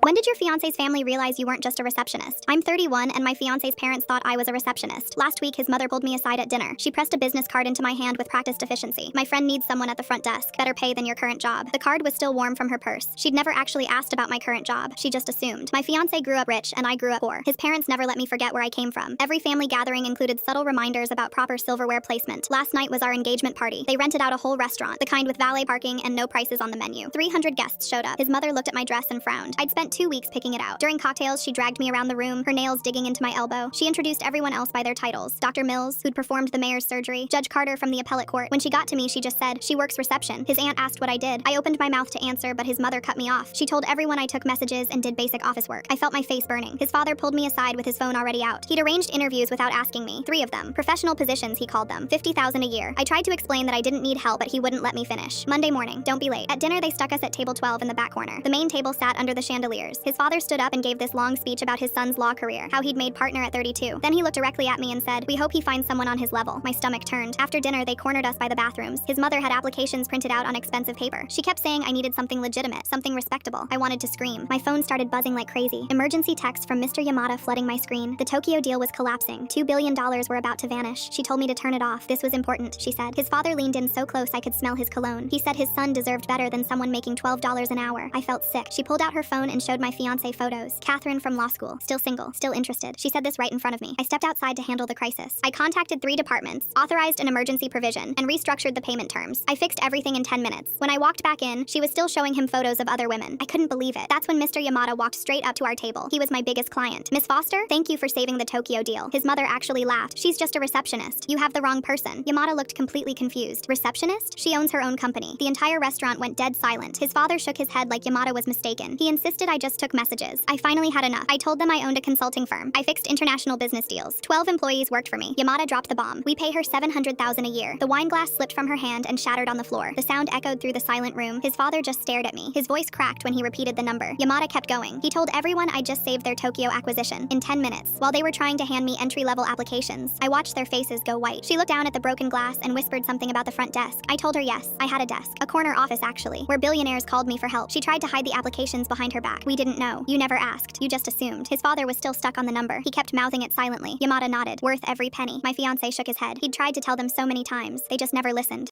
When did your fiancé's family realize you weren't just a receptionist? I'm 31 and my fiancé's parents thought I was a receptionist. Last week, his mother pulled me aside at dinner. She pressed a business card into my hand with practiced efficiency. My friend needs someone at the front desk. Better pay than your current job. The card was still warm from her purse. She'd never actually asked about my current job. She just assumed. My fiancé grew up rich and I grew up poor. His parents never let me forget where I came from. Every family gathering included subtle reminders about proper silverware placement. Last night was our engagement party. They rented out a whole restaurant, the kind with valet parking and no prices on the menu. 300 guests showed up. His mother looked at my dress and frowned. I'd spent 2 weeks picking it out. During cocktails, she dragged me around the room, her nails digging into my elbow. She introduced everyone else by their titles. Dr. Mills, who'd performed the mayor's surgery, Judge Carter from the appellate court. When she got to me, she just said, "She works reception." His aunt asked what I did. I opened my mouth to answer, but his mother cut me off. She told everyone I took messages and did basic office work. I felt my face burning. His father pulled me aside with his phone already out. He'd arranged interviews without asking me. 3 of them. Professional positions, he called them. $50,000 a year. I tried to explain that I didn't need help, but he wouldn't let me finish. Monday morning. Don't be late. At dinner, they stuck us at table 12 in the back corner. The main table sat under the chandeliers. His father stood up and gave this long speech about his son's law career, how he'd made partner at 32. Then he looked directly at me and said, "We hope he finds someone on his level." My stomach turned. After dinner, they cornered us by the bathrooms. His mother had applications printed out on expensive paper. She kept saying I needed something legitimate, something respectable. I wanted to scream. My phone started buzzing like crazy. Emergency text from Mr. Yamada flooding my screen. The Tokyo deal was collapsing. $2 billion were about to vanish. She told me to turn it off. This was important, she said. His father leaned in so close I could smell his cologne. He said his son deserved better than someone making $12 an hour. I felt sick. She pulled out her phone and showed my fiancé photos. Catherine from law school. Still single. Still interested. She said this right in front of me. I stepped outside to handle the crisis. I contacted 3 departments, authorized an emergency provision, and restructured the payment terms. I fixed everything in 10 minutes. When I walked back in, she was still showing him photos of other women. I couldn't believe it. That's when Mr. Yamada walked straight up to our table. He was my biggest client. "Miss Foster, thank you for saving the Tokyo deal." His mother actually laughed. "She's just a receptionist. You have the wrong person." Yamada looked completely confused. Receptionist? She owns her own company. The entire restaurant went dead silent. His father shook his head like Yamada was mistaken. He insisted I just took messages. I finally had enough. I told them I owned a consulting firm. I fixed international business deals. 12 employees worked for me. Yamada dropped the bomb. We pay her $700,000 a year. The wine glass slipped from her hand and shattered on the floor. The sound echoed through the silent room. His father just stared at me. His voice cracked when he repeated the number. Yamada kept going. He told everyone I just saved their Tokyo acquisition in 10 minutes. While they were trying to hand me entry-level applications, I watched their faces go white. She looked down at the broken glass and whispered something about the front desk. I told her yes, I had a desk. A corner office actually, where billionaires called me for help. She tried to hide the applications behind her back. "We didn't know. You never asked. You just assumed." His father was still stuck on the number. He kept mouthing it silently. Yamada nodded. "Worth every penny." My fiancé shook his head. He'd tried to tell them so many times. They just never listened.